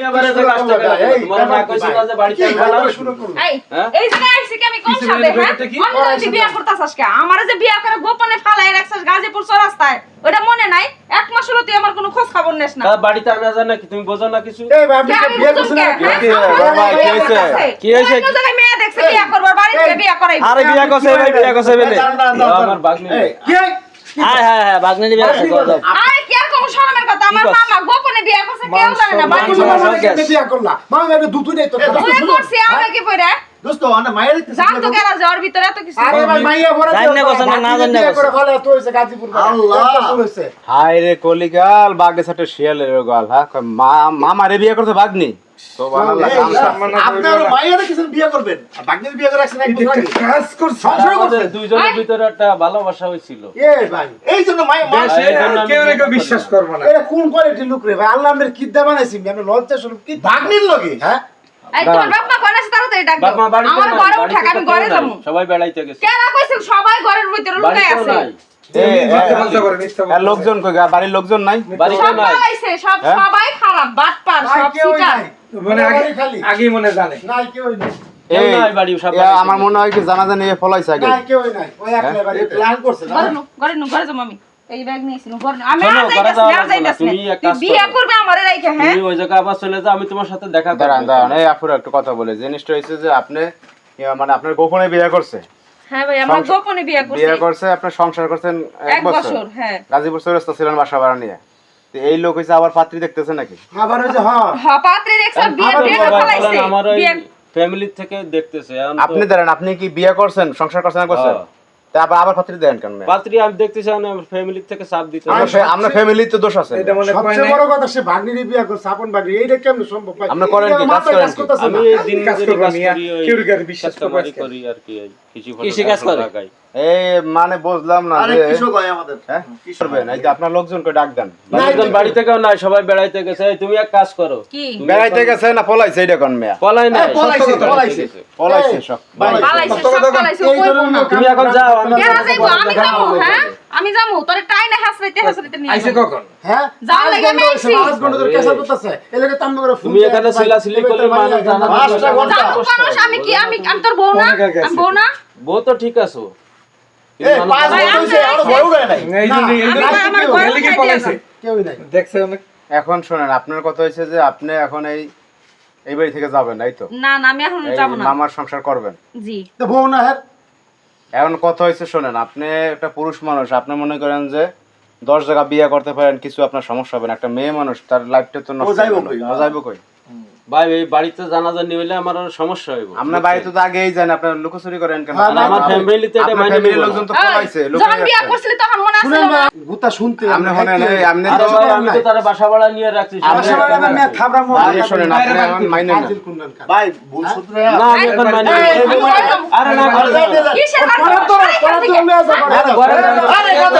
আবার এত কষ্ট করে তোমার না কইছো না যে বাড়িতে বানাও শুরু করো এই যে আইছি কি আমি কোন সাথে হ্যাঁ অন্য বিয়া করতাছস কে আমারে যে বিয়া করে গোপনে ফালাই রাখছস গাজীপুর চৌরাস্তায় ওটা মনে নাই এক মাস হলো তুই আমার কোনো খোঁজ খবর নেস না বাড়িতে আনা যায় না কি তুমি বোঝো না কিছু এই ভাই আপনি বিয়ে করছেন কি হইছে কোন জায়গায় মেয়ে দেখছে বিয়া করবার বাড়িতে বিয়া করাই আরে বিয়া করছে ভাই বিয়া করছে বলে আমার বাগনি কি হ্যাঁ বাগনি বিয়া করছে দাও আরে কি আর কোন শরমের কথা আমার মামা গোপনে বিয়া করছে কেউ জানে না বাড়িতে বিয়ে করলা মামা একটা দুধ দেই তো ওরে করছি আমি কি কইরা দোস্ত আনা মায়ের জান তো কেন জ্বর ভিতরে এত কিছু আরে ভাই মাইয়া ভরা জাননে বসে না জাননে বিয়ে করে ফলে তো হইছে গাজীপুর আল্লাহ হইছে হাই রে কলিগাল বাগে সাথে শিয়ালের গাল হ্যাঁ মামারে বিয়ে করতে বাগনি সুবহানাল্লাহ আপনার মায়ের কিছু বিয়ে করবেন আর বাগনির বিয়ে করে রাখছেন এক বছর আগে কাজ করছ সংসার করছ দুইজনের ভিতরে একটা ভালোবাসা হইছিল এ ভাই এই জন্য মায়ের মা কেউ রেখে বিশ্বাস করব না এটা কোন কোয়ালিটির লোক রে ভাই আল্লাহ আমাদের কিদ্দা বানাইছি আমি লজ্জা স্বরূপ কি বাগনির লগে হ্যাঁ এই তোমার বাবা কোন আছে তাড়াতাড়ি ডাক বাবা বাড়িতে আমার ঘরে উঠা আমি ঘরে যাবো সবাই বেড়াইতে গেছে কেন কইছে সবাই ঘরের ভিতরে লুকাই আছে লোকজন কই বাড়ির লোকজন নাই বাড়িতে সব নাই পালাইছে সবাই খারাপ বাটপার সব সিটার মানে আগে মনে জানে নাই কেউ নাই এই নাই বাড়ি সব আমার মনে হয় কি জানাজা নিয়ে ফলাইছে আগে নাই কেউ নাই ওই একলা বাড়ি প্ল্যান করছে না ঘরে যাবো আমি এই ব্যাগ নিয়েছিলাম ঘরে আমি শোনো, আর ঘরে যাইতাছি যাওয়া আর যাইতাছি তুমি এক কাজ তুই বিয়ে করো। করবে আমারে রাইখে হ্যাঁ তুমি ওই জায়গা আবার চলে যাও আমি তোমার সাথে দেখা করব দাঁড়ান এই আপুরা একটু কথা বলে জিনিসটা হইছে যে আপনি মানে আপনার গোপনে বিয়ে করছে হ্যাঁ ভাই আমরা গোপনে বিয়ে করছি বিয়ে করছে আপনি সংসার করছেন এক এক বছর বছর হ্যাঁ গাজীপুর চৌরাস্তা ছিলেন বাসা ভাড়া নিয়ে তো এই লোক হইছে আবার পাত্রী দেখতেছে নাকি আবার ওই যে হ্যাঁ হ্যাঁ পাত্রী দেখছ বিয়ে বিয়ে ফলাইছে আমার ওই বিয়ে ফ্যামিলি থেকে দেখতেছে এখন তো- আপনি ধরেন আপনি কি বিয়ে করছেন সংসার করছেন না করছেন হ্যাঁ। তা আবার পাত্রী দেন কেন পাত্রী আমি দেখতেছি আমার ফ্যামিলি থেকে চাপ দিতে আপনার ফ্যামিলির তো দোষ আছে এটা মনে সবচেয়ে বড় কথা সে ভাগ্নির বিয়ে করছে আপন ভাগ্নি এইটা কেমনে সম্ভব ভাই আমরা করেন কি, কাজ করেন কি? আমি এই দিন মজুরি কাজ করি ওই কেউ কার বিশ্বাস করবে কাস্টমারি করি আর কি কৃষি কাজ করে এই মানে বুঝলাম না আরে যে কিশোর ভাই আমাদের হ্যাঁ কি করবেন এই যে আপনার লোকজনকে ডাক দেন লোকজন বাড়ি থেকেও নাই সবাই বেড়াইতে গেছে এই তুমি এক কাজ করো কি বেড়াইতে গেছে না পলাইছে এটা কোন মেয়া পলাই নাই পলাইছে পলাইছে সব পালাইছে সব পালাইছে কই না তুমি এখন যাও আমি কেন যাইবো আমি যাবো হ্যাঁ আমি যাবো তোরে টাইনে হাসরাইতে নিয়ে আইছে কখন হ্যাঁ যাও লাগে আমি আইছি। 5 ঘন্টা ধরে কেসা করতেছে এলাকে তাম করে তুমি এখানে সিলাসিলি করলে মানুষ জানা পাঁচটা ঘন্টা। যাবো মানুষ আমি কি আমি তোর বউ না আমি বউ না বউ তো ঠিক আছো এই পাঁচ ভাই, বছর হইছে আমরা আরো বড় হয় নাই এই আমার ঘরে পলাইছে কেউই নাই দেখছে অনেক এখন শুনেন আপনার কথা হয়েছে যে আপনি এখন এই বাড়ি থেকে যাবেন তাই তো না না আমি এখন এই যাব না মামার সংসার করবেন জি তো বউ না হ্যাঁ এখন কথা হয়েছে শোনেন আপনি একটা পুরুষ মানুষ আপনি মনে করেন যে 10 জায়গা বিয়ে করতে পারেন কিছু আপনার সমস্যা হবে না একটা মেয়ে মানুষ তার লাইফটা তো নষ্ট যাইবো হবে কই? না। ও যাইবো কই ভাই এই বাড়িতে জানাজানি হইলে আমার আর সমস্যা হইব আপনার বাড়িতে তো আগেই যান আপনার লুকোচুরি করেন কেন হ্যাঁ, আমার ফ্যামিলিতে এটা আপনার মাইনে ফ্যামিলির নিব না। লোকজন তো পলাইছে যখন বিয়ে করছিলি তখন মনে আছে শুনেন না গুতা শুনতে আপনি হলেন এই আপনি আরে তো ভাই আমি তো তার বাসা ভাড়া নিয়ে রাখছি বাসা বাড়া না মেয়ে থাবরা মো আরে শুনেন আপনি এখন মাইনে নেন ভাই ভুল সূত্রে না আমি এখন মাইনে নিব না। আরে না আরে ঘরে যাও। কিসের পরে তো আমি আজ ঘরে যাও। আরে কথা